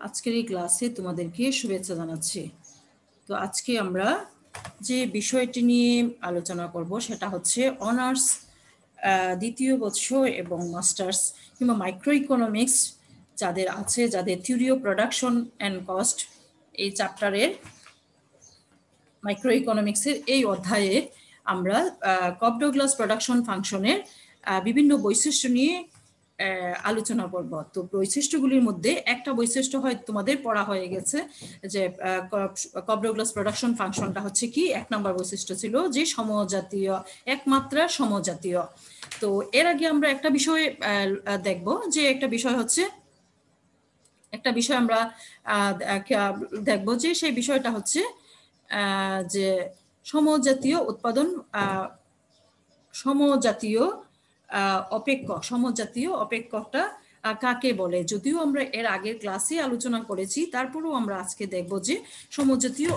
আজকের এই ক্লাসে তোমাদেরকে শুভেচ্ছা জানাচ্ছি। তো আজকে আমরা যে বিষয়টি নিয়ে আলোচনা করব সেটা হচ্ছে অনার্স দ্বিতীয় বর্ষ এবং মাস্টার্স কিংবা মাইক্রো ইকোনমিক্স যাদের আছে, যাদের theory of production and cost এই চ্যাপ্টারের মাইক্রো ইকোনমিক্সের এই অধ্যায়ে আমরা কপ-ডগলাস প্রোডাকশন ফাংশনের বিভিন্ন বৈশিষ্ট্য নিয়ে আলোচনা করব। তো বৈশিষ্ট্যগুলির মধ্যে একটা বৈশিষ্ট্য হয় তোমাদের পড়া হয়ে গেছে, যে কপ-ডগলাস প্রোডাকশন ফাংশনটা হচ্ছে কি, এক নম্বর বৈশিষ্ট্য ছিল যে সমজাতীয়, একমাত্রা সমজাতীয়। তো এর আগে আমরা একটা বিষয় দেখব, যে একটা বিষয় আমরা দেখব যে সেই বিষয়টা হচ্ছে যে সমজাতীয় উৎপাদন, সমজাতীয় অপেক্ষক, সমজাতীয় অপেক্ষকটা কাকে বলে। যদিও আমরা এর আগের ক্লাসে আলোচনা করেছি, তারপরেও আমরা আজকে দেখব যে সমজাতীয়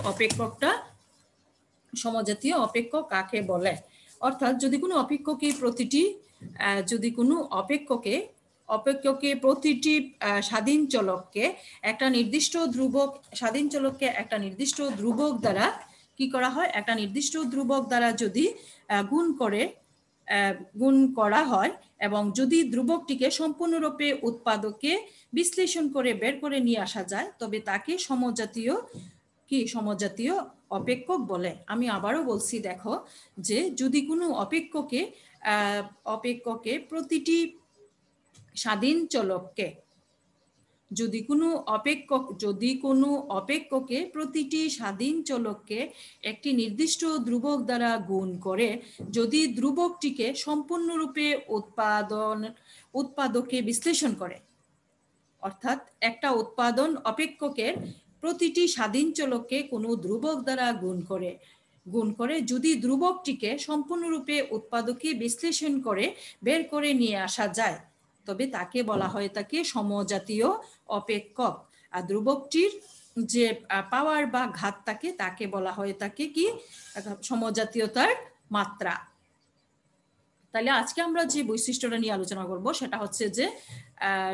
অপেক্ষক কাকে বলে। অর্থাৎ যদি কোনো অপেক্ষকে প্রতিটি স্বাধীন চলককে একটা নির্দিষ্ট ধ্রুবক দ্বারা কি করা হয়, একটা নির্দিষ্ট ধ্রুবক দ্বারা যদি গুণ করা হয় এবং যদি ধ্রুবকটিকে সম্পূর্ণরূপে উৎপাদকে বিশ্লেষণ করে বের করে নিয়ে আসা যায়, তবে তাকে সমজাতীয় অপেক্ষক বলে। আমি আবারও বলছি, দেখো, যে যদি কোনো অপেক্ষকে প্রতিটি স্বাধীন চলককে যদি কোনো অপেক্ষকে প্রতিটি স্বাধীন চলককে একটি নির্দিষ্ট ধ্রুবক দ্বারা গুণ করে যদি ধ্রুবকটিকে সম্পূর্ণরূপে উৎপাদকে বিশ্লেষণ করে, অর্থাৎ একটা উৎপাদন অপেক্ষকের প্রতিটি স্বাধীন চলককে কোনো ধ্রুবক দ্বারা গুণ করে যদি ধ্রুবকটিকে সম্পূর্ণরূপে উৎপাদকে বিশ্লেষণ করে বের করে নিয়ে আসা যায়, তবে তাকে বলা হয় সমজাতীয় অপেক্ষক। আর ধ্রুবকটির যে পাওয়ার বা ঘাত তাকে বলা হয় কি, সমজাতীয়তার মাত্রা। তাহলে আজকে আমরা যে বৈশিষ্ট্যটা নিয়ে আলোচনা করব সেটা হচ্ছে যে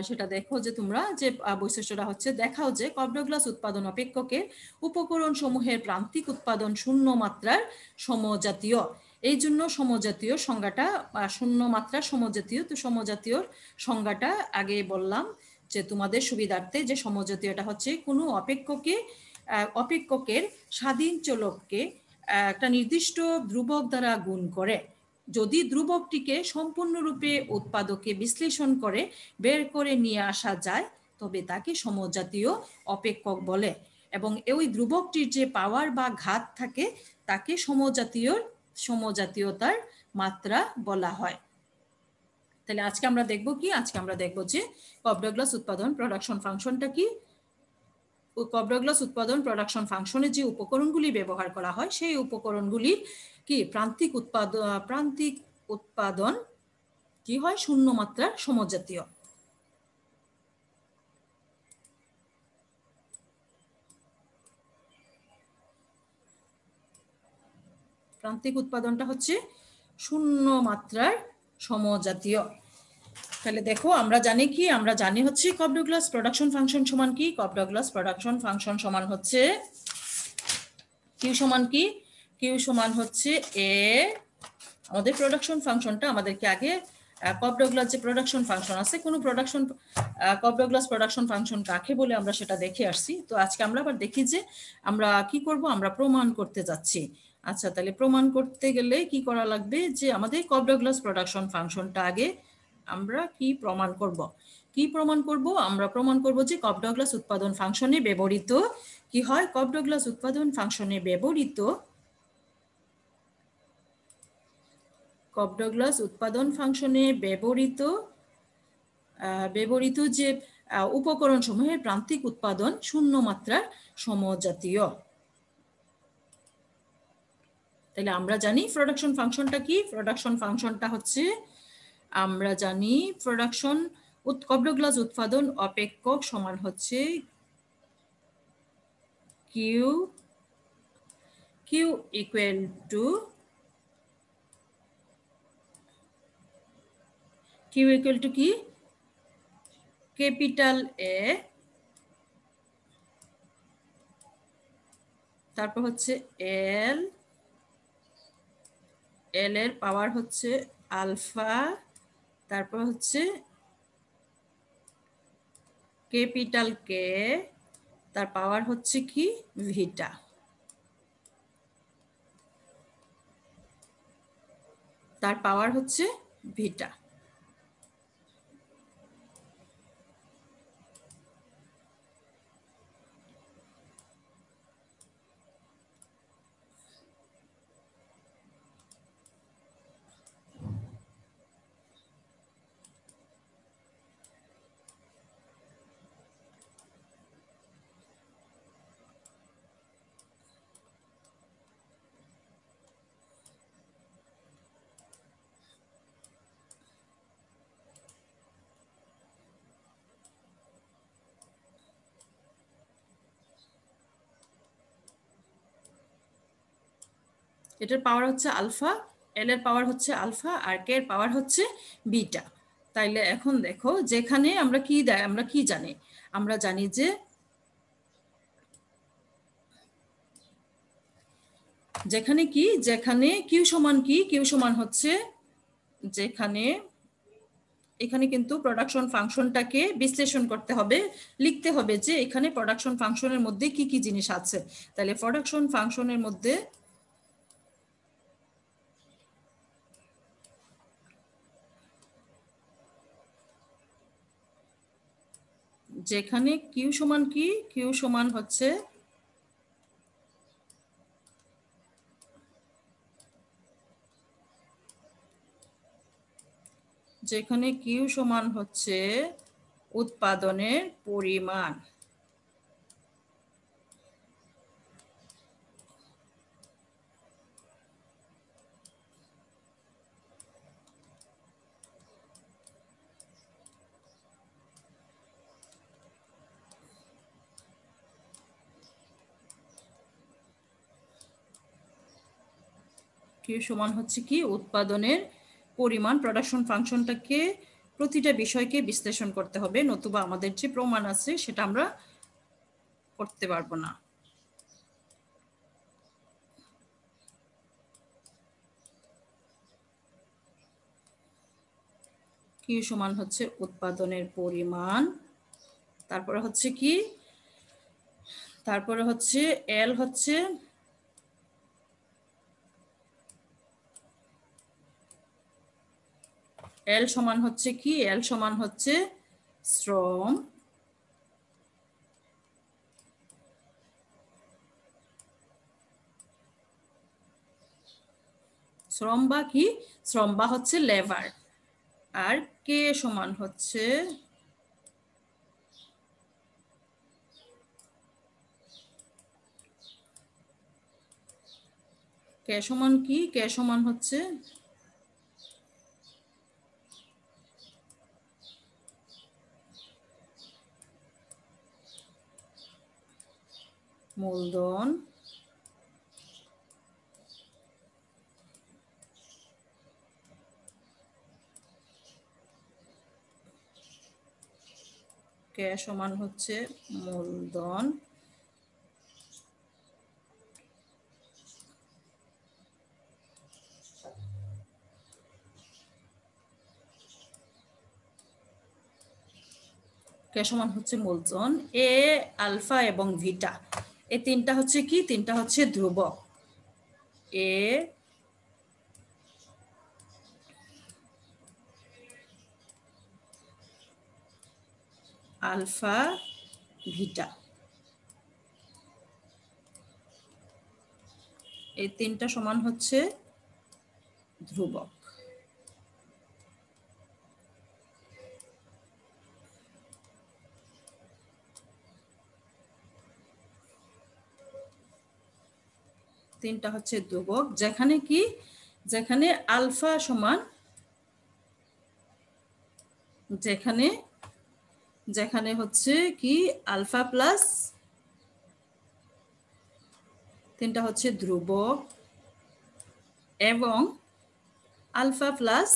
সেটা দেখো, যে তোমরা যে বৈশিষ্ট্যটা হচ্ছে, দেখাও যে কপ-ডগলাস উৎপাদন অপেক্ষকের উপকরণ সমূহের প্রান্তিক উৎপাদন শূন্য মাত্রার সমজাতীয়। এই জন্য সমজাতীয় সংজ্ঞাটা, শূন্য মাত্রা সমজাতীয়, তো সমজাতীয়র সংজ্ঞাটা আগে বললাম যে তোমাদের সুবিধার্থে, যে সমজাতীয়টা হচ্ছে কোনো অপেক্ষকের স্বাধীন চলককে একটা নির্দিষ্ট ধ্রুবক দ্বারা গুণ করে যদি ধ্রুবকটিকে সম্পূর্ণরূপে উৎপাদকে বিশ্লেষণ করে বের করে নিয়ে আসা যায়, তবে তাকে সমজাতীয় অপেক্ষক বলে। এবং ওই ধ্রুবকটির যে পাওয়ার বা ঘাত থাকে তাকে সমজাতীয়তার মাত্রা বলা হয়। তাহলে আজকে আমরা দেখব যে কপ-ডগলাস উৎপাদন প্রোডাকশন ফাংশনটা কি। কপ-ডগলাস উৎপাদন প্রোডাকশন ফাংশনে যে উপকরণগুলি ব্যবহার করা হয় সেই উপকরণগুলির কি প্রান্তিক উৎপাদন কি হয়, শূন্য মাত্রার সমজাতীয়। প্রান্তিক উৎপাদনটা হচ্ছে শূন্য মাত্রার সমজাতীয়। তাহলে দেখো, আমরা জানি হচ্ছে কপ-ডগলাস প্রোডাকশন ফাংশন সমান কি। কপ-ডগলাস প্রোডাকশন ফাংশন সমান হচ্ছে কিউ সমান হচ্ছে এ। আমাদের প্রোডাকশন ফাংশনটা আমাদেরকে আগে কপ-ডগলাস যে প্রোডাকশন ফাংশন আছে, কোনো কপ-ডগলাস প্রোডাকশন ফাংশন কাকে বলে আমরা সেটা দেখে আসছি। তো আজকে আমরা আবার দেখি যে আমরা কি করব, আমরা প্রমাণ করতে যাচ্ছি। আচ্ছা, তাহলে প্রমাণ করতে গেলে কি করা লাগবে, যে আমাদের কপ-ডগলাস প্রোডাকশন ফাংশনটা আগে আমরা কি প্রমাণ করব। আমরা প্রমাণ করব যে কপ-ডগলাস উৎপাদন ফাংশনে ব্যবহৃত কি হয়, কপ-ডগলাস উৎপাদন ফাংশনে কপ-ডগলাস উৎপাদন ফাংশনে ব্যবহৃত যে উপকরণ সমূহের প্রান্তিক উৎপাদন শূন্য মাত্রার সমজাতীয়। তাহলে আমরা জানি প্রোডাকশন ফাংশনটা কি। প্রোডাকশন ফাংশনটা হচ্ছে, আমরা জানি কপ-ডগলাস উৎপাদন অপেক্ষক সমান হচ্ছে কিউ ইকুয়াল টু কি, ক্যাপিটাল এ তারপর হচ্ছে এল, এল এর পাওয়ার হচ্ছে আলফা, তারপর হচ্ছে ক্যাপিটাল কে, তার পাওয়ার হচ্ছে কি ভিটা। তার পাওয়ার হচ্ছে ভিটা। এটার পাওয়ার হচ্ছে আলফা, এল এর পাওয়ার হচ্ছে আলফা, আর কে এর পাওয়ার হচ্ছে বিটা। তাইলে এখন দেখো, যেখানে আমরা কি দেয়, আমরা কি জানি, আমরা জানি যে যেখানে কি, যেখানে কিউ সমান কি, কিউ সমান হচ্ছে, যেখানে এখানে কিন্তু প্রোডাকশন ফাংশনটাকে বিশ্লেষণ করতে হবে, লিখতে হবে যে এখানে প্রোডাকশন ফাংশনের মধ্যে কি কি জিনিস আছে। তাহলে প্রোডাকশন ফাংশনের মধ্যে যেখানে কিউ সমান কি, কিউ সমান হচ্ছে যেখানে কিউ সমান হচ্ছে উৎপাদনের পরিমাণ, কিউ সমান হচ্ছে কি উৎপাদনের পরিমাণ। প্রোডাকশন ফাংশনটাকে প্রতিটা বিষয়কে বিশ্লেষণ করতে হবে, নতুবা আমাদের যে প্রমাণ আছে সেটা আমরা করতে পারবো না। কিউ সমান হচ্ছে উৎপাদনের পরিমাণ, তারপরে হচ্ছে কি, তারপরে হচ্ছে এল হচ্ছে এল সমান হচ্ছে কি, এল সমান হচ্ছে শ্রম, শ্রম বা কি, শ্রম বা হচ্ছে লেবার। আর কে সমান হচ্ছে, কে সমান কি, কে সমান হচ্ছে মূলধন, কে সমান হচ্ছে মূলধন, কে সমান হচ্ছে মূলধন। এ, আলফা এবং ভিটা, এই তিনটা হচ্ছে কি, তিনটা হচ্ছে ধ্রুবক। এ, আলফা, ভিটা, এই তিনটা সমান হচ্ছে ধ্রুবক। তিনটা হচ্ছে ধ্রুবক, যেখানে কি, যেখানে আলফা সমান, যেখানে, যেখানে হচ্ছে কি আলফা প্লাস, তিনটা হচ্ছে ধ্রুবক, এবং আলফা প্লাস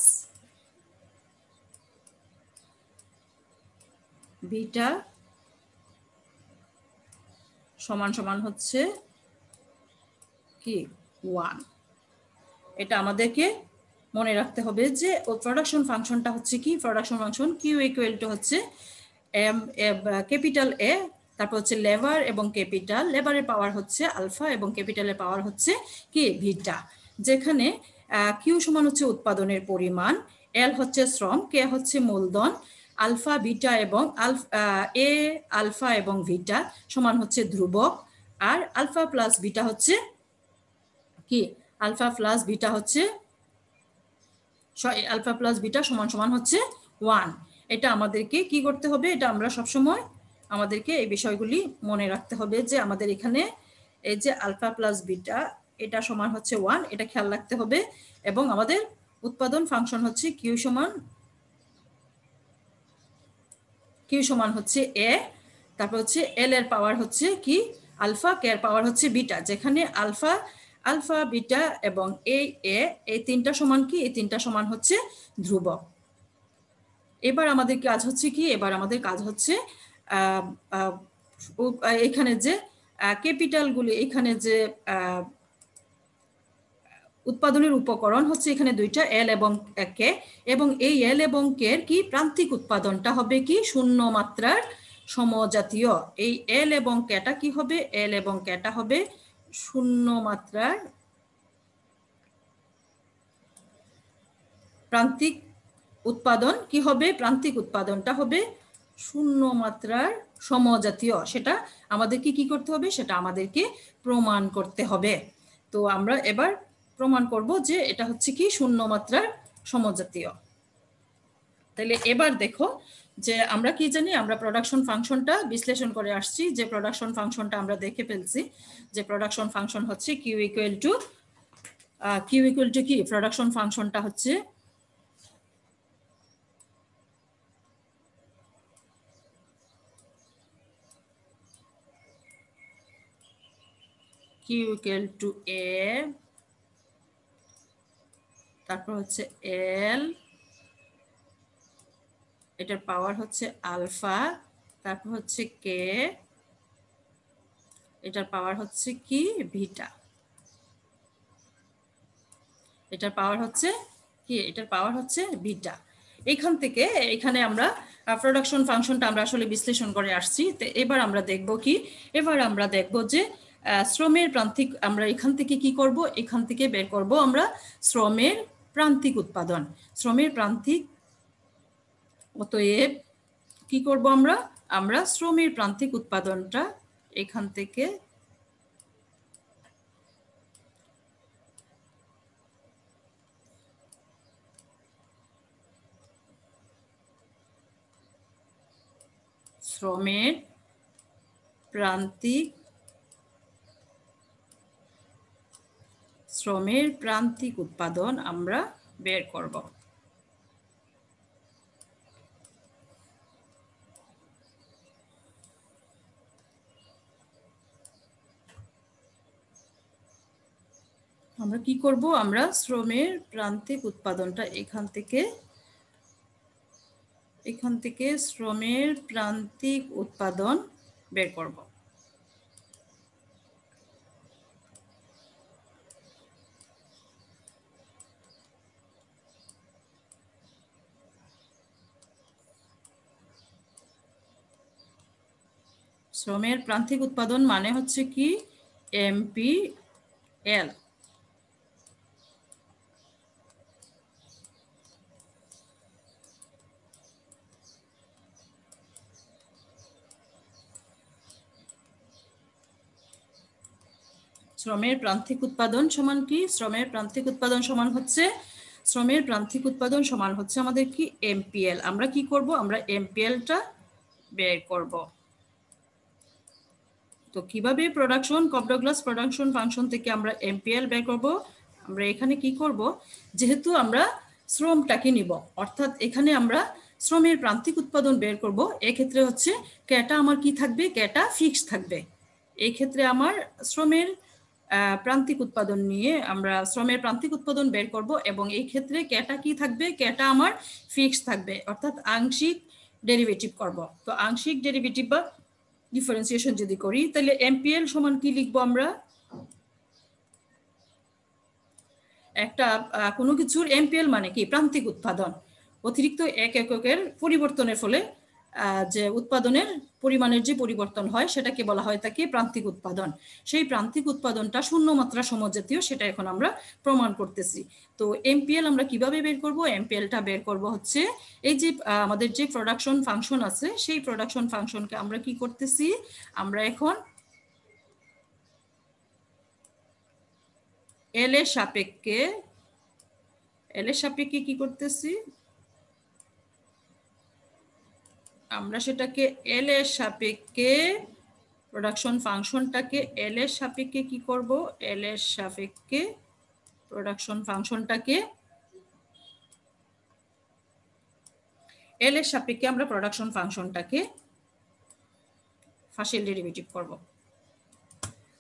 বিটা সমান সমান হচ্ছে কি 1। এটা আমাদেরকে মনে রাখতে হবে যে প্রোডাকশন ফাংশনটা হচ্ছে কি, production function Q equal to হচ্ছে ক্যাপিটাল এ, তারপর হচ্ছে লেবার এবং ক্যাপিটাল, লেবারের পাওয়ার হচ্ছে আলফা এবং ক্যাপিটালের পাওয়ার হচ্ছে কি ভিটা, যেখানে কিউ সমান হচ্ছে উৎপাদনের পরিমাণ, এল হচ্ছে শ্রম, কে হচ্ছে মূলধন, আলফা বিটা এবং এ আলফা এবং ভিটা সমান হচ্ছে ধ্রুবক, আর আলফা প্লাস বিটা হচ্ছে কি, আলফা প্লাস বিটা হচ্ছে আলফা প্লাস বিটা সমান সমান হচ্ছে 1। এটা আমাদেরকে কি করতে হবে, এটা আমরা সবসময় আমাদেরকে এই বিষয়গুলি মনে রাখতে হবে যে আমাদের এখানে এই যে আলফা প্লাস বিটা এটা সমান হচ্ছে 1, এটা খেয়াল রাখতে হবে। এবং আমাদের উৎপাদন ফাংশন হচ্ছে কিউ সমান হচ্ছে এ, তারপর হচ্ছে এল এর পাওয়ার হচ্ছে কি আলফা, কে এর পাওয়ার হচ্ছে বিটা, যেখানে আলফা বিটা এবং এই তিনটা সমান কি, এই তিনটা সমান হচ্ছে ধ্রুবক। এবার আমাদের কাজ হচ্ছে কি, এবার আমাদের কাজ হচ্ছে এখানে যে ক্যাপিটালগুলি, এখানে যে উৎপাদনের উপকরণ হচ্ছে এখানে দুইটা, এল এবং কে, এবং এই এল এবং কে এর কি প্রান্তিক উৎপাদনটা হবে কি শূন্য মাত্রার সমজাতীয়। এই এল এবং কেটা কি হবে, এল এবং কেটা হবে শূন্য মাত্রার প্রান্তিক উৎপাদন, কি হবে প্রান্তিক উৎপাদনটা হবে শূন্য মাত্রার সমজাতীয়। সেটা আমাদেরকে কি করতে হবে, সেটা আমাদেরকে প্রমাণ করতে হবে। তো আমরা এবার প্রমাণ করব যে এটা হচ্ছে কি শূন্য মাত্রার সমজাতীয়। তাহলে এবার দেখো যে আমরা কি জানি, আমরা প্রোডাকশন ফাংশনটা বিশ্লেষণ করে আসছি, যে প্রোডাকশন ফাংশনটা আমরা দেখে ফেলছি যে প্রোডাকশন ফাংশন হচ্ছে কিউ ইকুয়াল টু কি, প্রোডাকশন ফাংশনটা হচ্ছে কিউ ইকুয়াল টু এ, তারপর হচ্ছে এল, এটার পাওয়ার হচ্ছে আলফা, তারপর হচ্ছে কে, এটার পাওয়ার হচ্ছে কি ভিটা, এটার পাওয়ার হচ্ছে কি, এটার পাওয়ার হচ্ছে বিটা। এইখান থেকে এখানে আমরা প্রোডাকশন ফাংশনটা আমরা আসলে বিশ্লেষণ করে আসছি। তো এবার আমরা দেখব কি, এবার আমরা দেখব যে শ্রমের প্রান্তিক, আমরা এখান থেকে কি করব, এখান থেকে বের করব আমরা শ্রমের প্রান্তিক উৎপাদন, শ্রমের প্রান্তিক। অতএব কি করব আমরা শ্রমের প্রান্তিক উৎপাদনটা এখান থেকে শ্রমের প্রান্তিক উৎপাদন আমরা বের করব। আমরা কি করব, আমরা শ্রমের প্রান্তিক উৎপাদনটা এখান থেকে শ্রমের প্রান্তিক উৎপাদন বের করব। শ্রমের প্রান্তিক উৎপাদন মানে হচ্ছে কি এমপিএল। শ্রমের প্রান্তিক উৎপাদন সমান কি, শ্রমের প্রান্তিক উৎপাদন সমান হচ্ছে আমাদের কি এমপিএল। আমরা কি করব, আমরা এমপিএলটা বের করব। তো কিভাবে কপ-ডগলাস প্রোডাকশন ফাংশন থেকে আমরা এমপিএল বের করব, আমরা এখানে কি করব, যেহেতু আমরা শ্রমটাকে নিব, অর্থাৎ এখানে আমরা শ্রমের প্রান্তিক উৎপাদন বের করব, এক্ষেত্রে হচ্ছে কেটা আমার কি থাকবে, কেটা ফিক্স থাকবে। এই ক্ষেত্রে আমার শ্রমের প্রান্তিক উৎপাদন নিয়ে আমরা শ্রমের প্রান্তিক উৎপাদন বের করব, এবং এই ক্ষেত্রে কেটা কি থাকবে, কেটা আমার ফিক্স থাকবে, অর্থাৎ আংশিক ডেরিভেটিভ করব। তো আংশিক ডেরিভেটিভ বা ডিফারেন্সিয়েশন যদি করি, তাহলে এমপিএল সমান কি লিখবো আমরা, একটা কোনো কিছুর এমপিএল মানে কি প্রান্তিক উৎপাদন, অতিরিক্ত 1 এককের পরিবর্তনের ফলে যে উৎপাদনের পরিমাণের যে পরিবর্তন হয় সেটাকে বলা হয় তাকে প্রান্তিক উৎপাদন। সেই প্রান্তিক উৎপাদনটা শূন্য মাত্রা সমজাতীয়, সেটা এখন আমরা প্রমাণ করতেছি। তো এমপিএল আমরা কিভাবে বের করব? এমপিএলটা বের করব হচ্ছে এই যে আমাদের যে প্রোডাকশন ফাংশন আছে, সেই প্রোডাকশন ফাংশনকে আমরা কি করতেছি, আমরা এখন এল এর সাপেক্ষে কি করতেছি, আমরা সেটাকে এল এর সাপেক্ষে প্রোডাকশন ফাংশনটাকে এল এর সাপেক্ষে কি করব, এল এর সাপেক্ষে প্রোডাকশন ফাংশনটাকে এল এর সাপেক্ষে আমরা প্রোডাকশন ফাংশনটাকে পার্শিয়াল ডেরিভেটিভ করব।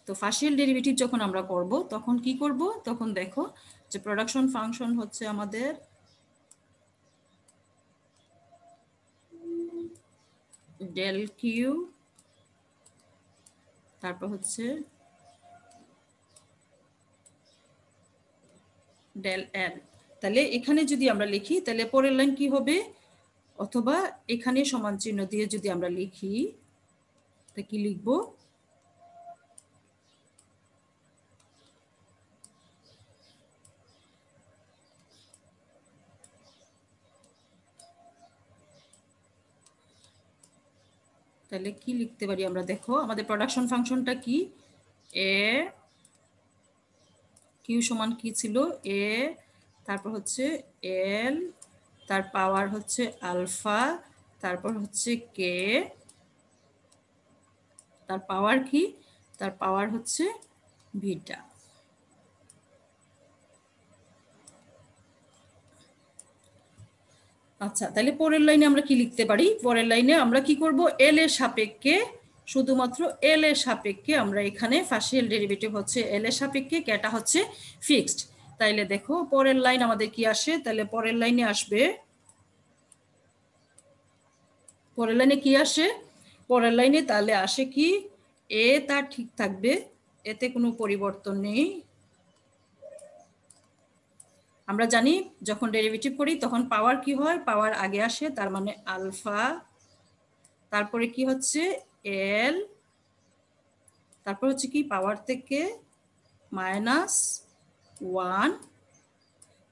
তো পার্শিয়াল ডেরিভেটিভ যখন আমরা করব তখন কি করব, তখন দেখো যে প্রোডাকশন ফাংশন হচ্ছে আমাদের ডেল কিউ, তারপর হচ্ছে ডেল এল। তাহলে এখানে যদি আমরা লিখি তাহলে পরের লাইন কি হবে, অথবা এখানে সমান চিহ্ন দিয়ে যদি আমরা লিখি তা কি লিখব, তাহলে কি লিখতে পারি আমরা, দেখো আমাদের প্রোডাকশন ফাংশনটা কি, এ কিউ সমান কি ছিল, এ তারপর হচ্ছে এল, তার পাওয়ার হচ্ছে আলফা, তারপর হচ্ছে কে, তার পাওয়ার কি, তার পাওয়ার হচ্ছে বিটা। আচ্ছা, তাহলে পরের লাইনে আমরা কি লিখতে পারি, পরের লাইনে আমরা কি করব, এল এর সাপেক্ষে, শুধুমাত্র এল এর সাপেক্ষে আমরা এখানে পার্শিয়াল ডেরিভেটিভ হচ্ছে এল এর সাপেক্ষে, কেটা হচ্ছে ফিক্সড। তাইলে দেখো পরের লাইন আমাদের কি আসে, তাহলে পরের লাইনে আসবে, পরের লাইনে কি আসে, পরের লাইনে তাহলে আসে কি, এ তার ঠিক থাকবে, এতে কোনো পরিবর্তন নেই। আমরা জানি যখন ডেরিভেটিভ করি তখন পাওয়ার কি হয়, পাওয়ার আগে আসে, তার মানে আলফা, তারপরে কি হচ্ছে এল, তারপর হচ্ছে কি পাওয়ার থেকে -1,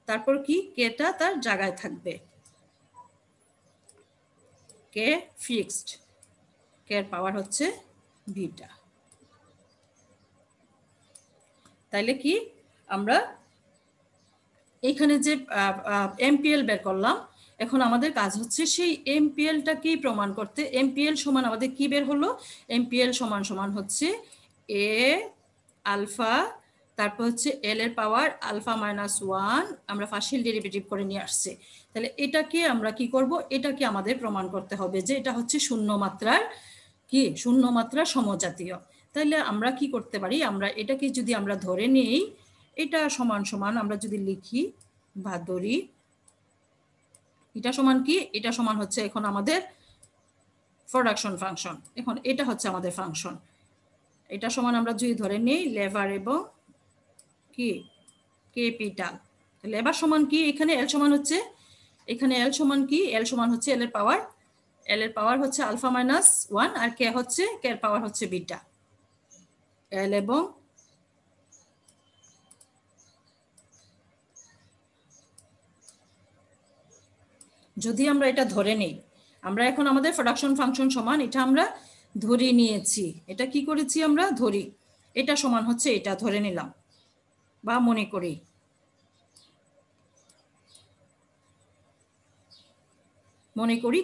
তারপর কি কেটা তার জায়গায় থাকবে, কে ফিক্সড, কে এর পাওয়ার হচ্ছে বিটা। তাইলে কি আমরা এইখানে যে এমপিএল বের করলাম, এখন আমাদের কাজ হচ্ছে সেই এমপিএলটাকেই প্রমাণ করতে। এমপিএল সমান আমাদের কি বের হলো, এমপিএল সমান সমান হচ্ছে এ আলফা, তারপর হচ্ছে এল এর পাওয়ার আলফা -1, আমরা পার্শিয়াল ডেরিভেটিভ করে নিয়ে আসছে। তাহলে এটাকে আমরা কি করব, এটাকে আমাদের প্রমাণ করতে হবে যে এটা হচ্ছে শূন্য মাত্রার কি, শূন্য মাত্রা সমজাতীয়। তাহলে আমরা কি করতে পারি, আমরা এটাকে যদি আমরা ধরে নিই, এটা সমান সমান আমরা যদি লিখি বা ধরি, এটা সমান কি, এটা সমান হচ্ছে এখন আমাদের প্রোডাকশন ফাংশন, এখন এটা হচ্ছে আমাদের ফাংশন, এটা সমান আমরা যদি ধরে নিই লেবার এবং কি ক্যাপিটাল। লেবার সমান কি, এখানে এল সমান হচ্ছে, এখানে এল সমান কি, এল সমান হচ্ছে এল এর পাওয়ার হচ্ছে আলফা -1, আর কে হচ্ছে, কে এর পাওয়ার হচ্ছে বিটা। এল এবং যদি আমরা এটা ধরে নেই, আমরা এখন আমাদের প্রোডাকশন ফাংশন সমান, এটা আমরা ধরে নিয়েছি, এটা কি করেছি আমরা ধরি, এটা সমান হচ্ছে এটা ধরে নিলাম বা মনে করি,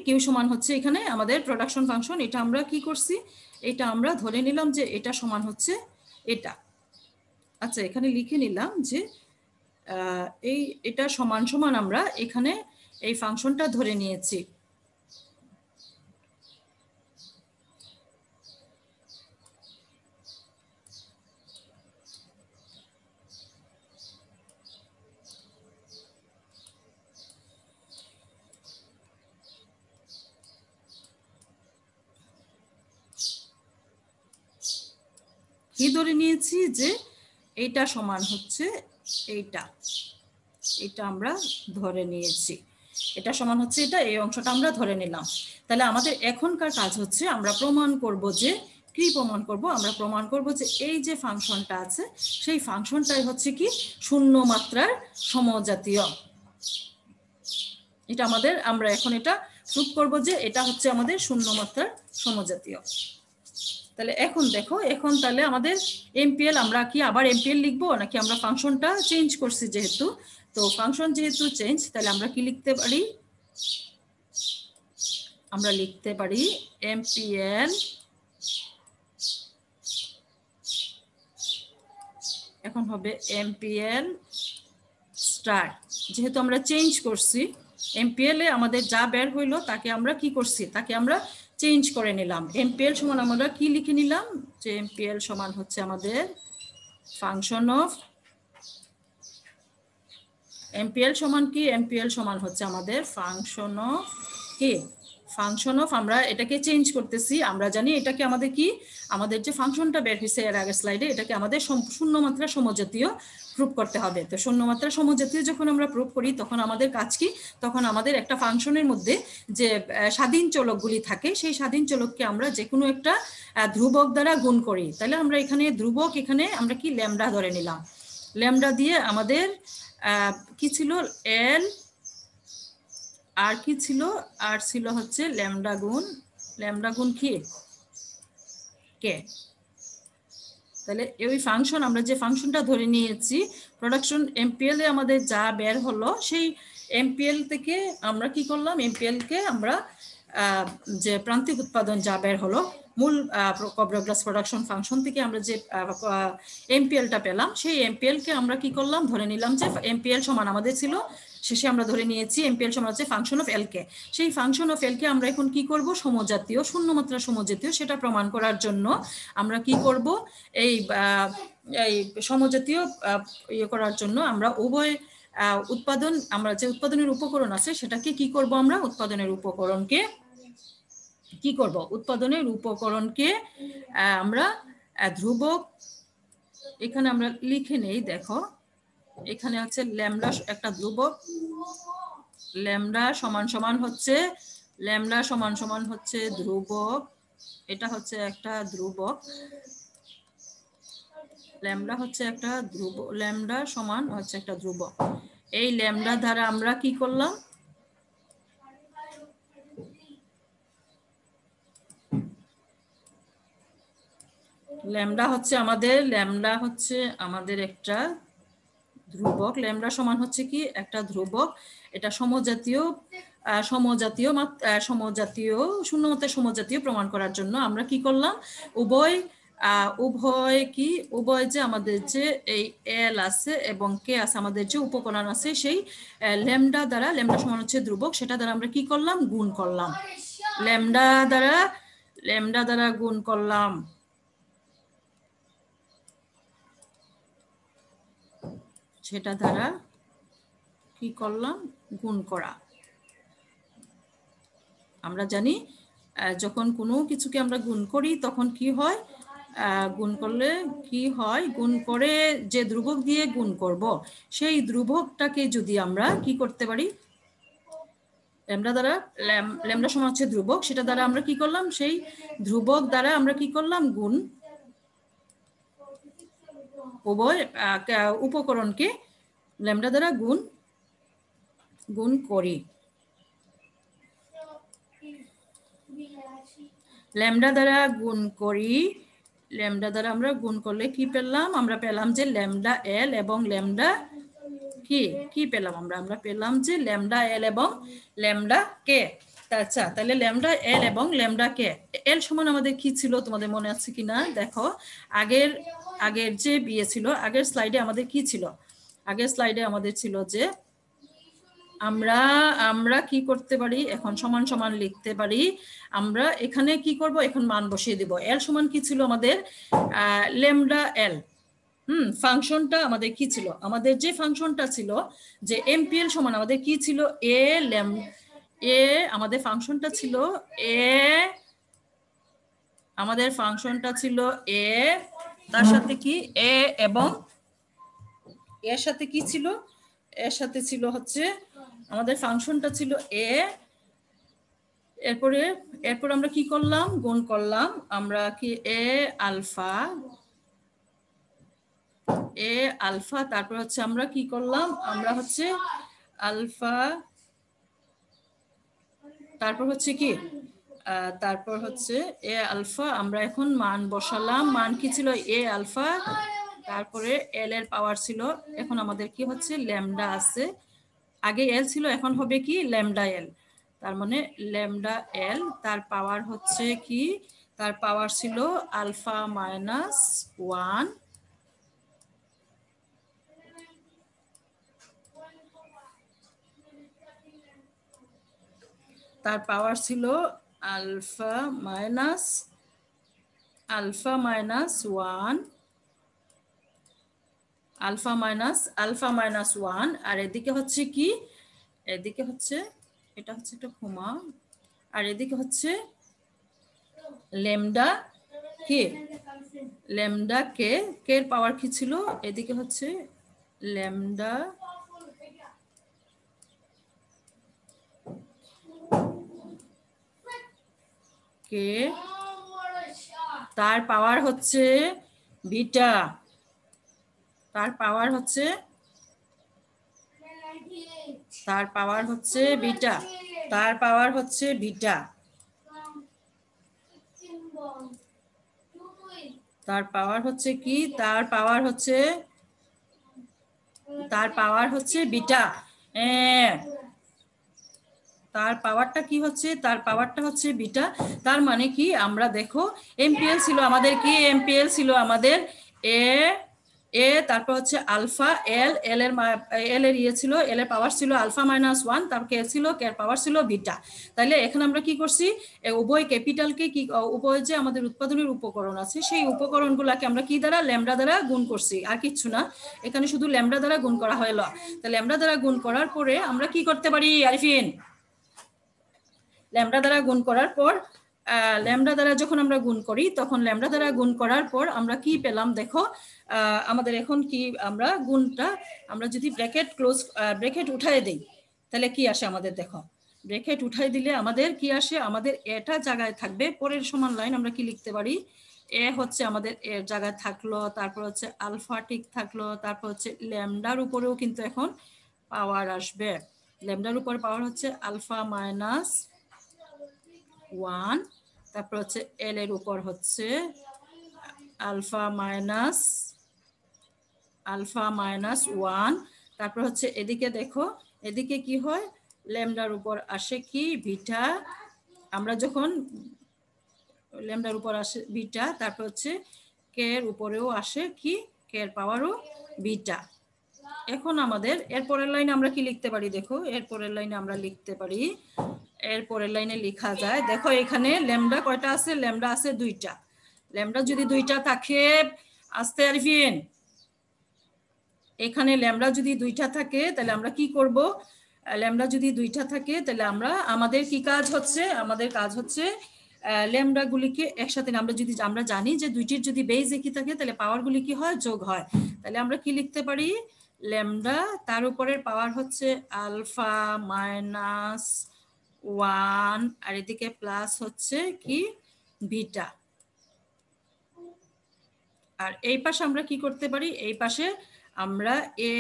কিউ সমান হচ্ছে এখানে আমাদের প্রোডাকশন ফাংশন, এটা আমরা কি করছি, এটা আমরা ধরে নিলাম যে এটা সমান হচ্ছে এটা। আচ্ছা, এখানে লিখে নিলাম যে এটা সমান সমান আমরা এখানে এই ফাংশনটা ধরে নিয়েছি। কি ধরে নিয়েছি যে এইটা সমান হচ্ছে এইটা, এটা আমরা ধরে নিয়েছি, এটা সমান হচ্ছে এটা, এই অংশটা আমরা ধরে নিলাম। তাহলে আমাদের এখনকার কাজ হচ্ছে আমরা প্রমাণ করব যে, কি প্রমাণ করব, আমরা প্রমাণ করব যে এই যে ফাংশনটা আছে সেই ফাংশনটাই হচ্ছে কি শূন্য মাত্রার সমজাতীয়। এটা আমাদের, আমরা এখন এটা প্রুফ করব যে এটা হচ্ছে আমাদের শূন্য মাত্রার সমজাতীয়। তাহলে এখন দেখো, এখন তাহলে আমাদের এমপিএল, আমরা কি আবার এমপিএল লিখবো নাকি আমরা ফাংশনটা চেঞ্জ করছি যেহেতু, তো ফাংশন যেহেতু চেঞ্জ, তাহলে আমরা কি লিখতে পারি, আমরা লিখতে পারি এমপিএল, এখন হবে এমপিএল স্টার, যেহেতু আমরা চেঞ্জ করছি এমপিএল এ আমাদের যা বের হইলো তাকে আমরা কি করছি, তাকে আমরা চেঞ্জ করে নিলাম। এমপিএল সমান আমরা কি লিখে নিলাম, যে এমপিএল সমান হচ্ছে আমাদের ফাংশন অফ, এমপিএল সমান কি, এমপিএল সমান হচ্ছে আমাদের ফাংশন অফ কি, ফাংশন অফ, আমরা এটাকে চেঞ্জ করতেছি, আমরা জানি এটাকে আমাদের কি, আমাদের যে ফাংশনটা বের হয়েছে এর আগের স্লাইডে, এটাকে আমাদের শূন্য মাত্রা সমজাতীয় প্রুফ করতে হবে। তো শূন্য মাত্রা সমজাতীয় যখন আমরা প্রুফ করি তখন আমাদের কাজ কি, তখন আমাদের একটা ফাংশনের মধ্যে যে স্বাধীন চলকগুলি থাকে সেই স্বাধীন চলককে আমরা যে কোনো একটা ধ্রুবক দ্বারা গুণ করি। তাহলে আমরা এখানে ধ্রুবক, এখানে আমরা কি ল্যামডা ধরে নিলাম, ল্যামডা দিয়ে আমাদের কি ছিল এল, আর কি ছিল, আর ছিল হচ্ছে ল্যামডা গুণ কি কে। তাহলে এই ফাংশন, আমরা যে ফাংশনটা ধরে নিয়েছি প্রোডাকশন এমপিএল এ আমাদের যা বের হলো সেই এমপিএল থেকে আমরা কি করলাম, এমপিএল কে আমরা যে প্রান্তিক উৎপাদন যা বের হলো মূল কবরগ্লাস প্রোডাকশন ফাংশন থেকে আমরা যে এমপিএলটা পেলাম, সেই এমপিএল কে আমরা কি করলাম, ধরে নিলাম যে এমপিএল সমান আমাদের ছিল, শেষে আমরা ধরে নিয়েছি এমপিএল সমান হচ্ছে ফাংশন অফ এল কে। সেই ফাংশন অফ এল কে আমরা এখন কি করব, সমজাতীয়, শূন্য মাত্রা সমজাতীয়, সেটা প্রমাণ করার জন্য আমরা কি করব, এই সমজাতীয় ইয়ে করার জন্য আমরা উভয় উৎপাদন, আমরা যে উৎপাদনের উপকরণ আছে সেটাকে কি করব, আমরা উৎপাদনের উপকরণকে কি করব, উৎপাদনের উপকরণকে আমরা ধ্রুবক, এখানে আমরা লিখে নেই, দেখো এখানে হচ্ছে ল্যামডা একটা ধ্রুবক, ল্যামডা সমান সমান হচ্ছে, ল্যামডা সমান সমান হচ্ছে ধ্রুবক, এটা হচ্ছে একটা ধ্রুবক, ল্যামডা হচ্ছে একটা ধ্রুবক, ল্যামডা সমান হচ্ছে একটা ধ্রুবক। এই ল্যামডা দ্বারা আমরা কি করলাম, ল্যামডা হচ্ছে আমাদের একটা ধ্রুবক, ল্যামডা সমান হচ্ছে কি একটা ধ্রুবক, এটা সমজাতীয়, সমজাতীয় শূন্য মাত্রার সমজাতীয় প্রমাণ করার জন্য আমরা কি করলাম, উভয় যে আমাদের যে এই এল আছে এবং কে আছে, আমাদের যে উপকরণ আছে সেই ল্যামডা দ্বারা, ল্যামডা সমান হচ্ছে ধ্রুবক, সেটা দ্বারা আমরা কি করলাম, গুণ করলাম, ল্যামডা দ্বারা গুণ করলাম, সেটা দ্বারা কি করলাম, গুণ করা। আমরা জানি যখন কোনো কিছুকে আমরা গুণ করি তখন কি হয়, গুণ করলে কি হয়, গুণ করে যে ধ্রুবক দিয়ে গুণ করব সেই ধ্রুবকটাকে যদি আমরা কি করতে পারি, ল্যামডা দ্বারা, ল্যামডা সমান হচ্ছে ধ্রুবক, সেটা দ্বারা আমরা কি করলাম, সেই ধ্রুবক দ্বারা আমরা কি করলাম, গুণ, উভয় উপকরণকে ল্যামডা দ্বারা গুণ করি, ল্যামডা দ্বারা গুণ করি, ল্যামডা দ্বারা আমরা গুণ করলে কি পেলাম, আমরা পেলাম যে ল্যামডা এল এবং ল্যামডা কি পেলাম, আমরা পেলাম যে ল্যামডা এল এবং ল্যামডা কে। আচ্ছা, তাহলে ল্যামডা এল এবং ল্যামডা কে, এল সমান আমাদের কি ছিল তোমাদের মনে আছে কিনা, দেখো আগের যে বিয়ে ছিল, আগের স্লাইডে আমাদের কি ছিল, আগের স্লাইডে আমাদের ছিল যে আমরা কি করতে পারি, এখন সমান সমান লিখতে পারি, আমরা এখানে কি করব, এখন মান বসিয়ে দেব, এল সমান কি ছিল আমাদের ল্যামডা এল, ফাংশনটা আমাদের কি ছিল, আমাদের যে ফাংশনটা ছিল যে এমপিএল সমান আমাদের কি ছিল, আমাদের ফাংশনটা ছিল তার সাথে কি এবং এর সাথে কি ছিল, এর সাথে ছিল হচ্ছে আমাদের ফাংশনটা ছিল এ, এরপরে আমরা কি করলাম, গুণ করলাম আমরা কি এ আলফা, তারপর হচ্ছে আমরা কি করলাম, আমরা হচ্ছে আলফা, তারপর হচ্ছে কি তারপর হচ্ছে এ আলফা, আমরা এখন মান বসালাম, মান কি ছিল এ আলফা, তারপরে এল এর পাওয়ার ছিল, এখন আমাদের কি হচ্ছে ল্যামডা আছে, আগে এল ছিল এখন হবে কি ল্যামডা এল, তার মানে ল্যামডা এল, তার পাওয়ার হচ্ছে কি, তার পাওয়ার ছিল আলফা মাইনাস 1, তার পাওয়ার ছিল আলফা মাইনাস 1, আলফা মাইনাস 1, আর এদিকে হচ্ছে কি, এদিকে হচ্ছে এটা হচ্ছে একটা ক্ষমা, আর এদিকে হচ্ছে ল্যামডা কে, ল্যামডা কে, কে এর পাওয়ার কি ছিল, এদিকে হচ্ছে ল্যামডা কে, তার পাওয়ার হচ্ছে বিটা, তার পাওয়ার হচ্ছে বিটা, তার পাওয়ার হচ্ছে বিটা, তার পাওয়ার হচ্ছে কি, তার পাওয়ার হচ্ছে বিটা, তার পাওয়ারটা কি হচ্ছে, তার পাওয়ারটা হচ্ছে বিটা, তার মানে কি আমরা দেখো এমপিএল ছিল আমাদের কি, এমপিএল ছিল আমাদের এ, তারপর হচ্ছে আলফা এল, এল এর ইয়ে ছিল, এল এর পাওয়ার ছিল আলফা মাইনাস 1, তারপর কে ছিল, কে এর পাওয়ার ছিল বিটা, তাইলে এখানে আমরা কি করছি, উভয় ক্যাপিটালকে কি, উভয় যে আমাদের উৎপাদনের উপকরণ আছে সেই উপকরণগুলোকে আমরা কি দ্বারা, ল্যামডা দ্বারা গুণ করছি, আর কিচ্ছু না, এখানে শুধু ল্যামডা দ্বারা গুণ করা হলো, তাহলে ল্যামডা দ্বারা গুণ করার পরে আমরা কি করতে পারি আরিফিন, ল্যামডা দ্বারা গুণ করার পর, ল্যামডা দ্বারা যখন আমরা গুণ করি তখন ল্যামডা দ্বারা গুণ করার পর আমরা কি পেলাম দেখো, আমাদের এখন কি, আমরা গুণটা আমরা যদি ব্র্যাকেট উঠায় দেই তাহলে কি আসে আমাদের, দেখো ব্র্যাকেট উঠাই দিলে আমাদের কি আসে, আমাদের এটা জায়গায় থাকবে, পরের সমান লাইন আমরা কি লিখতে পারি, এ হচ্ছে আমাদের এর জায়গায় থাকলো, তারপর হচ্ছে আলফা ঠিক থাকলো, তারপর হচ্ছে ল্যামডার উপরেও কিন্তু এখন পাওয়ার আসবে, ল্যামডার উপর পাওয়ার হচ্ছে আলফা মাইনাস 1, তারপর হচ্ছে এল এর উপর হচ্ছে আলফা মাইনাস 1, তারপর হচ্ছে এদিকে দেখো, এদিকে কি হয়, ল্যামডার উপর আসে কি বিটা, আমরা যখন ল্যামডার উপর আসে বিটা, তারপর হচ্ছে কে এর উপরেও আসে কি, কে এর পাওয়ারও বিটা, এখন আমাদের এরপরের লাইনে আমরা কি লিখতে পারি, দেখো এরপরের লাইনে আমরা লিখতে পারি, এরপরের লাইনে লেখা যায়, দেখো এখানে ল্যামডা কয়টা আছে, ল্যামডা আছে 2টা, ল্যামডা যদি 2টা থাকে, আস্তে আরিফিন, এখানে ল্যামডা যদি 2টা থাকে তাহলে আমরা কি করব, ল্যামডা যদি 2টা থাকে তাহলে আমাদের কি কাজ হচ্ছে, আমাদের কাজ হচ্ছে ল্যামডা গুলিকে একসাথে, আমরা জানি যে দুইটির যদি বেজ একই থাকে তাহলে পাওয়ার গুলি কি হয়, যোগ হয়, তাহলে আমরা কি লিখতে পারি, ল্যামডা তার উপরের পাওয়ার হচ্ছে আলফা মাইনাস 1, আর এদিকে প্লাস হচ্ছে কি বিটা, আর এই পাশে আমরা কি করতে পারি, এই পাশে আমরা এ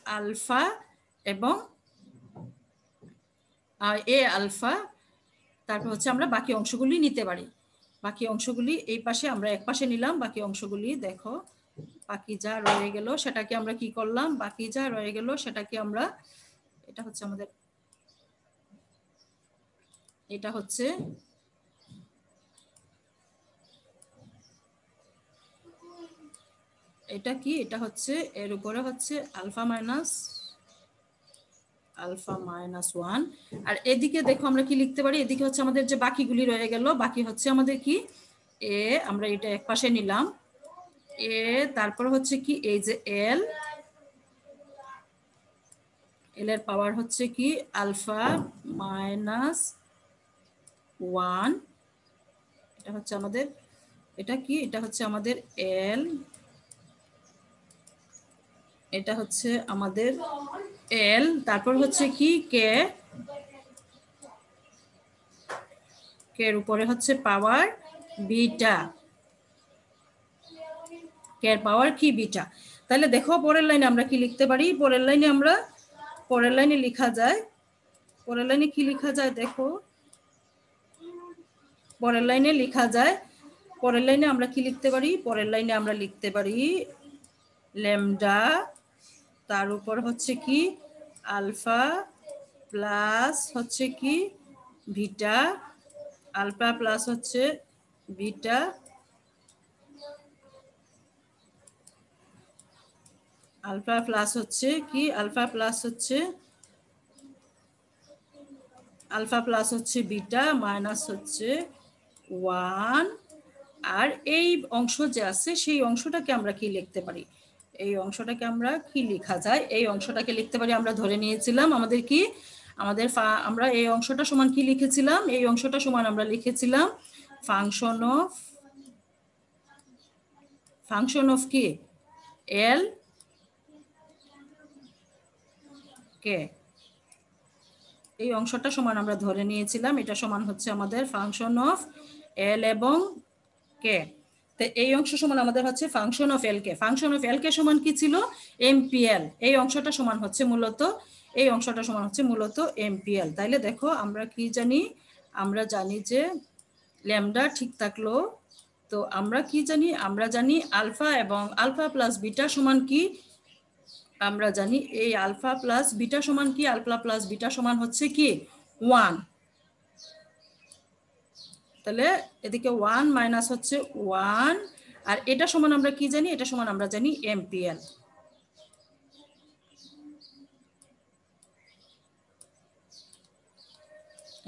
আলফা এবং তারপর হচ্ছে আমরা বাকি অংশগুলি নিতে পারি, বাকি অংশগুলি এই পাশে আমরা এক পাশে নিলাম, বাকি অংশগুলি দেখো, বাকি যা রয়ে গেল সেটাকে আমরা কি করলাম, বাকি যা রয়ে গেল সেটাকে আমরা, এটা হচ্ছে আমাদের, এটা হচ্ছে এটা কি, এটা হচ্ছে এর উপরে হচ্ছে আলফা মাইনাস 1, আর এদিকে দেখো আমরা কি লিখতে পারি, এদিকে হচ্ছে আমাদের যে বাকিগুলি রয়ে গেল, বাকি হচ্ছে আমাদের কি এ, আমরা এটা এক পাশে নিলাম এ, তারপর হচ্ছে কি এই যে এল এর পাওয়ার হচ্ছে কি আলফা মাইনাস 1, এটা হচ্ছে আমাদের, এটা কি, এটা হচ্ছে আমাদের এল এটা হচ্ছে আমাদের এল, তারপর হচ্ছে কি কে, কে এর উপরে হচ্ছে পাওয়ার বিটা, কে এর পাওয়ার কি বিটা। তাহলে দেখো পরের লাইনে আমরা কি লিখতে পারি, পরের লাইনে লেখা যায়, পরের লাইনে কি লেখা যায় দেখো, পরের লাইনে লেখা যায়, পরের লাইনে আমরা কি লিখতে পারি, পরের লাইনে আমরা লিখতে পারি ল্যামডা, তার উপর হচ্ছে কি আলফা প্লাস হচ্ছে কি বিটা, আলফা প্লাস হচ্ছে বিটা, আলফা প্লাস হচ্ছে কি আলফা প্লাস হচ্ছে বিটা মাইনাস হচ্ছে 1। আর এই অংশ যে আছে সেই অংশটাকে আমরা কি লিখতে পারি, এই অংশটাকে আমরা কি লেখা যায়, এই অংশটাকে লিখতে পারি, আমরা ধরে নিয়েছিলাম আমাদের কি আমরা এই অংশটা সমান কি লিখেছিলাম, এই অংশটা সমান আমরা লিখেছিলাম ফাংশন অফ কি এল কে, এই অংশটা সমান আমরা ধরে নিয়েছিলাম এটা সমান হচ্ছে আমাদের ফাংশন অফ এল এবং কে। তো এই অংশ সমান আমাদের হচ্ছে function of L K, function of L K সমান কি ছিল এমপিএল, এই অংশটা সমান হচ্ছে মূলত, এই অংশটা সমান হচ্ছে মূলত এমপিএল। তাইলে দেখো আমরা কি জানি, আমরা জানি যে ল্যামডা ঠিক থাকলো, তো আমরা কি জানি, আমরা জানি আলফা এবং আলফা প্লাস বিটা সমান কি, আমরা জানি এই আলফা প্লাস বিটা সমান কি, আলফা প্লাস বিটা সমান হচ্ছে কি 1, তাহলে এদিকে 1 মাইনাস হচ্ছে 1, আর এটা সমান আমরা কি জানি, এটা সমান আমরা জানি এমপিএল।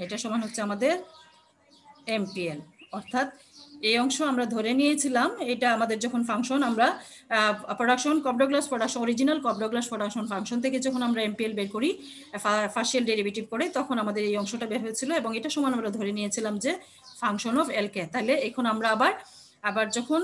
এটা সমান হচ্ছে আমাদের এমপিএল, অর্থাৎ এই অংশ আমরা ধরে নিয়েছিলাম, এটা আমাদের যখন ফাংশন আমরা production Cobb Douglas production original Cobb Douglas production function থেকে যখন আমরা এমপিএল বের করি পার্শিয়াল ডেরিভেটিভ করে, তখন আমাদের এই অংশটা বের হয়েছিল এবং এটা সমান আমরা ধরে নিয়েছিলাম যে ফাংশন অফ এল কে। তাহলে এখন আমরা আবার যখন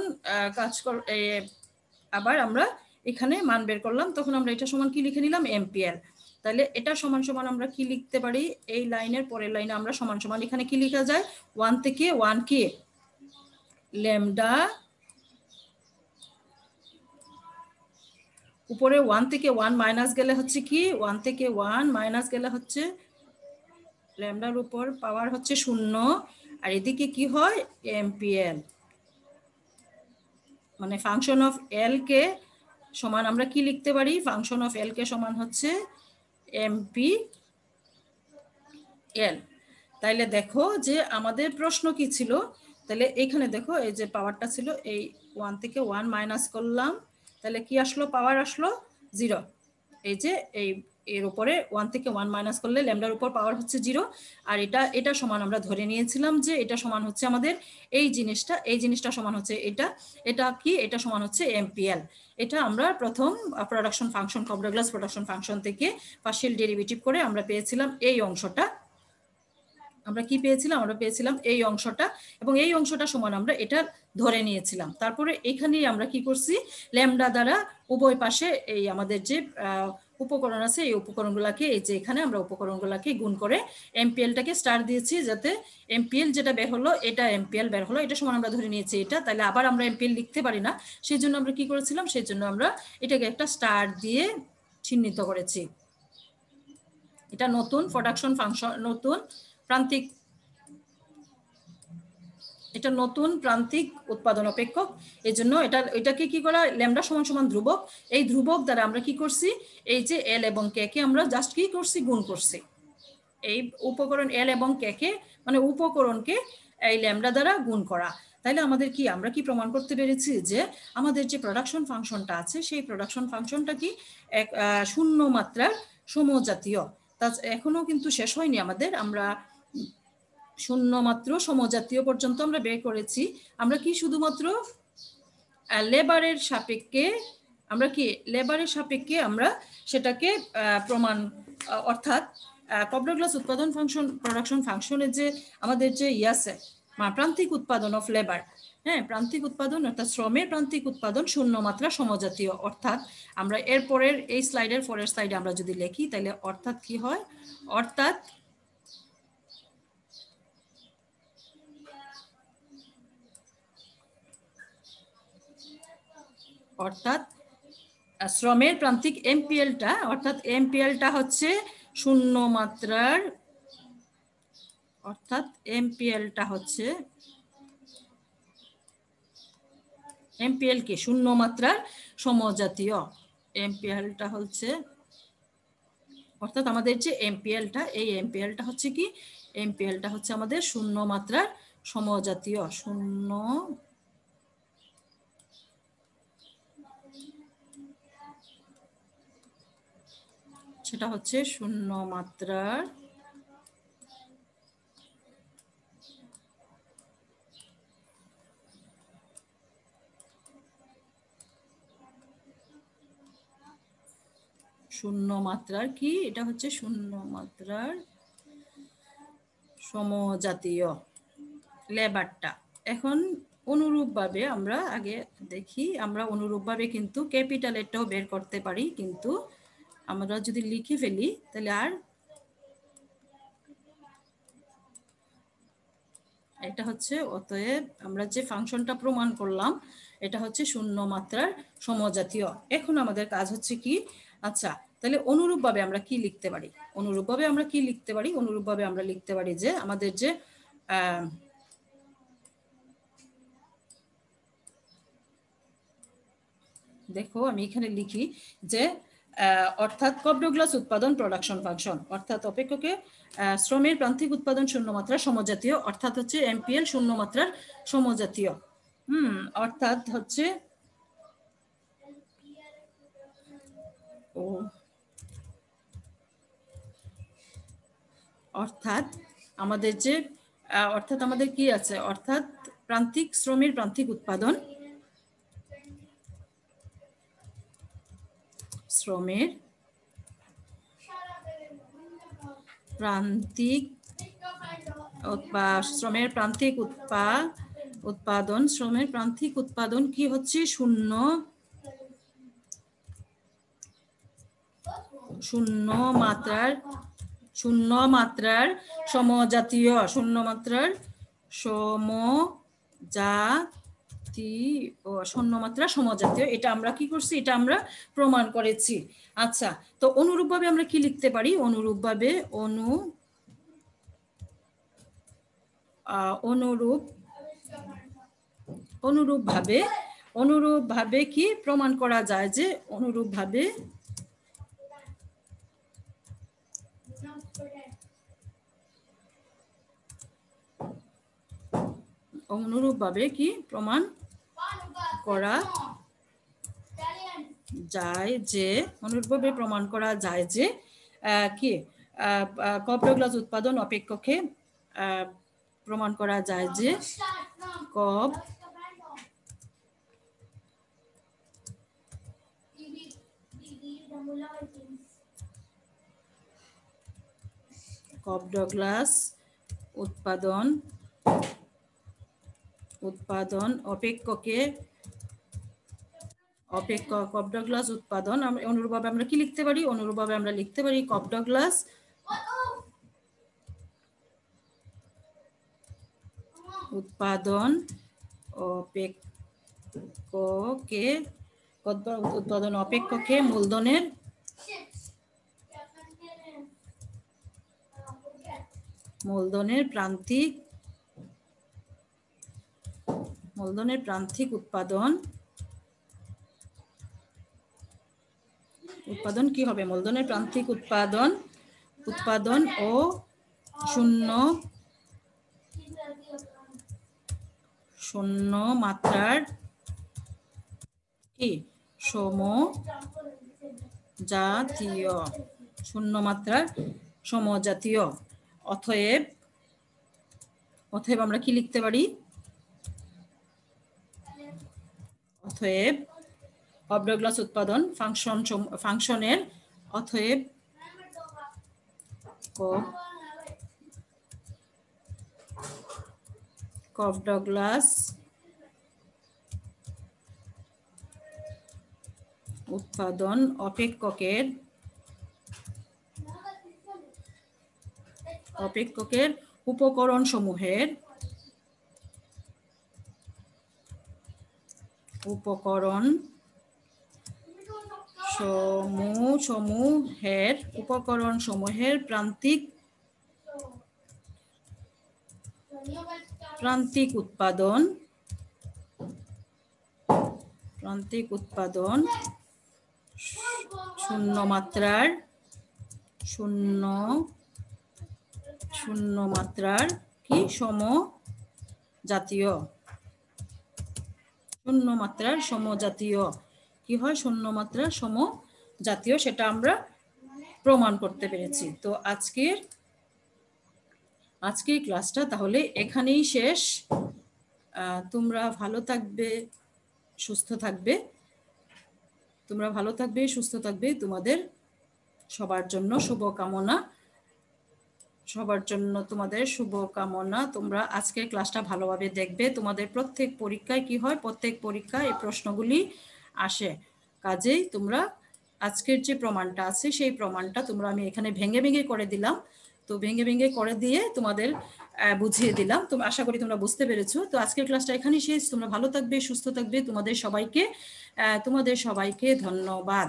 আবার আমরা এখানে মান বের করলাম, তখন আমরা এটা সমান কি লিখে নিলাম এমপিএল। তাহলে এটা সমান সমান আমরা কি লিখতে পারি, এই লাইনের পরের লাইনে আমরা সমান সমান এখানে কি লেখা যায় 1 থেকে 1 কি ল্যামডা, উপরে 1 থেকে 1 মাইনাস গেলে হচ্ছে কি 1 থেকে 1 মাইনাস গেলে হচ্ছে ল্যামডার উপর পাওয়ার হচ্ছে 0, আর এদিকে কি হয় এমপিএল, মানে ফাংশন অফ এল কে সমান আমরা কি লিখতে পারি, ফাংশন অফ এল কে সমান হচ্ছে এমপি এল। তাইলে দেখো যে আমাদের প্রশ্ন কি ছিল, তাহলে এখানে দেখো এই যে পাওয়ারটা ছিল এই 1 থেকে 1 মাইনাস করলাম, তাহলে কি আসলো, পাওয়ার আসলো 0, এই যে এর উপরে 1 থেকে 1 মাইনাস করলে ল্যামডার উপর পাওয়ার হচ্ছে 0, আর এটা সমান আমরা ধরে নিয়েছিলাম যে এটা সমান হচ্ছে আমাদের এই জিনিসটা সমান হচ্ছে এটা কি, এটা সমান হচ্ছে এমপিএল। এটা আমরা প্রথম প্রোডাকশন ফাংশন কপডোগ্লাস প্রোডাকশন ফাংশন থেকে পার্শিয়াল ডেরিভেটিভ করে আমরা পেয়েছিলাম এই অংশটা, আমরা কি পেয়েছিলাম, আমরা পেয়েছিলাম এই অংশটা, এবং এই অংশটা সমান আমরা এটা ধরে নিয়েছিলাম। তারপরে এখানেই আমরা কি করছি, ল্যামডা দ্বারা উভয় পাশে এই আমাদের যে উপকরণ আছে এই উপকরণগুলোকে, এই যে এখানে আমরা উপকরণগুলোকে গুণ করে এমপিএলটাকে স্টার দিয়েছি, যাতে এমপিএল যেটা বের হলো এটা এমপিএল বের হলো, এটা সমান আমরা ধরে নিয়েছি এটা, তাহলে আবার আমরা এমপিএল লিখতে পারি না, সেই জন্য আমরা কি করেছিলাম, সেই জন্য আমরা এটাকে একটা স্টার দিয়ে চিহ্নিত করেছি। এটা নতুন প্রোডাকশন ফাংশন, নতুন প্রান্তিক, এটা নতুন প্রান্তিক উৎপাদন অপেক্ষক, এই জন্য এটাকে কি করা, ল্যামডা সমান সমান ধ্রুবক, এই ধ্রুবক দ্বারা আমরা কি করছি, এই যে এল এবং কে কে আমরা জাস্ট কি করছি, গুণ করছি, এই উপকরণ এল এবং কে কে মানে উপকরণকে এই ল্যামডা দ্বারা গুণ করা। তাইলে আমাদের কি, আমরা কি প্রমাণ করতে পেরেছি যে আমাদের যে প্রোডাকশন ফাংশনটা আছে সেই প্রোডাকশন ফাংশনটা কি এক শূন্য মাত্রার সমজাতীয়। তা এখনো কিন্তু শেষ হয়নি আমাদের, আমরা শূন্য মাত্র সমজাতীয় পর্যন্ত আমরা বের করেছি। আমরা কি শুধুমাত্র লেবারের সাপেক্ষে আমরা সেটাকে প্রমাণ, অর্থাৎ কপডোগ্লাস উৎপাদন ফাংশন প্রোডাকশন ফাংশনের যে আমাদের যে আছে প্রান্তিক উৎপাদন অফ লেবার, হ্যাঁ, প্রান্তিক উৎপাদন অর্থাৎ শ্রমের প্রান্তিক উৎপাদন শূন্য মাত্রা সমজাতীয়। অর্থাৎ আমরা এরপরের এই স্লাইডের পরের স্লাইডে আমরা যদি লিখি তাহলে অর্থাৎ কি হয়, অর্থাৎ অর্থাৎ শ্রমের প্রান্তিক এমপিএলটা, অর্থাৎ এমপিএলটা হচ্ছে শূন্য মাত্রার, অর্থাৎ এমপিএলটা হচ্ছে এমপিএল কি শূন্য মাত্রার সমজাতীয়। এমপিএলটা হচ্ছে অর্থাৎ আমাদের যে এমপিএলটা, এই এমপিএলটা হচ্ছে কি, এমপিএলটা হচ্ছে আমাদের শূন্য মাত্রার সমজাতীয়, শূন্য সেটা হচ্ছে শূন্য মাত্রার শূন্য মাত্রার কি, এটা হচ্ছে শূন্য মাত্রার সমজাতীয় লেবারটা। এখন অনুরূপভাবে আমরা আগে দেখি, আমরা অনুরূপভাবে কিন্তু ক্যাপিটালেরটাও বের করতে পারি, কিন্তু আমরা যদি লিখে ফেলি তাহলে আর এটা হচ্ছে, অতএব আমরা যে ফাংশনটা প্রমাণ করলাম এটা হচ্ছে শূন্য মাত্রার সমজাতীয়। এখন আমাদের কাজ হচ্ছে কি, আচ্ছা তাহলে অনুরূপভাবে আমরা কি লিখতে পারি, অনুরূপভাবে আমরা কি লিখতে পারি, অনুরূপভাবে আমরা লিখতে পারি যে আমাদের যে দেখো আমি এখানে লিখি যে অর্থাৎ কপ ডগলাস উৎপাদন প্রোডাকশন ফাংশন, অর্থাৎ অপেক্ষকে শ্রমের প্রান্তিক উৎপাদন শূন্য মাত্রা সমজাতীয়, অর্থাৎ হচ্ছে এমপিএল শূন্য মাত্রার সমজাতীয়। অর্থাৎ হচ্ছে অর্থাৎ আমাদের যে অর্থাৎ আমাদের কি আছে, অর্থাৎ প্রান্তিক শ্রমের প্রান্তিক উৎপাদন, শ্রমের প্রান্তিক শ্রমের প্রান্তিক উৎপাদন, শ্রমের প্রান্তিক উৎপাদন কি হচ্ছে শূন্য মাত্রার সমজাতীয়, শূন্য মাত্রার শূন্য মাত্রা সমজাতীয়। এটা আমরা কি করছি, এটা আমরা প্রমাণ করেছি। আচ্ছা, তো অনুরূপভাবে আমরা কি লিখতে পারি, অনুরূপভাবে অনুরূপভাবে কি প্রমাণ করা যায় যে অনুরূপভাবে কি প্রমাণ করা যায় যে, অনুরূপভাবে প্রমাণ করা যায় যে কি কপ ডগলাস উৎপাদন অপেক্ষকে প্রমাণ করা যায় যে কপ ডগলাস উৎপাদন অপেক্ষকে কপ ডগলাস উৎপাদন, অনুরূপভাবে আমরা কি লিখতে পারি, অনুরূপভাবে আমরা লিখতে পারি কপ ডগলাস উৎপাদন অপেক্ষকে মূলধনের প্রান্তিক উৎপাদন কি হবে, মূলধনের প্রান্তিক উৎপাদন ও শূন্য মাত্রার কি সমজাতীয়। অতএব আমরা কি লিখতে পারি, অতএব কপ ডগলাস উৎপাদন ফাংশনের অতএব কফডগলাস উৎপাদন অপেক্ষকের উপকরণ সমূহের প্রান্তিক উৎপাদন শূন্য মাত্রার কি সমজাতীয় কি হয় শূন্য মাত্রার সমজাতীয়, সেটা আমরা প্রমাণ করতে পেরেছি। তো আজকের ক্লাসটা তাহলে এখানেই শেষ। তোমরা ভালো থাকবে, সুস্থ থাকবে। তোমাদের সবার জন্য শুভকামনা। তোমরা আজকের ক্লাসটা ভালোভাবে দেখবে। তোমাদের প্রত্যেক পরীক্ষায় কি হয়, প্রত্যেক পরীক্ষায় এই প্রশ্নগুলি আসে। কাজেই তোমরা আজকের যে প্রমাণটা আছে সেই প্রমাণটা আমি এখানে ভেঙে ভেঙে করে দিলাম। তো ভেঙে করে দিয়ে তোমাদের বুঝিয়ে দিলাম। তো আশা করি তোমরা বুঝতে পেরেছো। তো আজকের ক্লাসটা এখানেই শেষ। তোমরা ভালো থাকবে, সুস্থ থাকবে। তোমাদের সবাইকে ধন্যবাদ।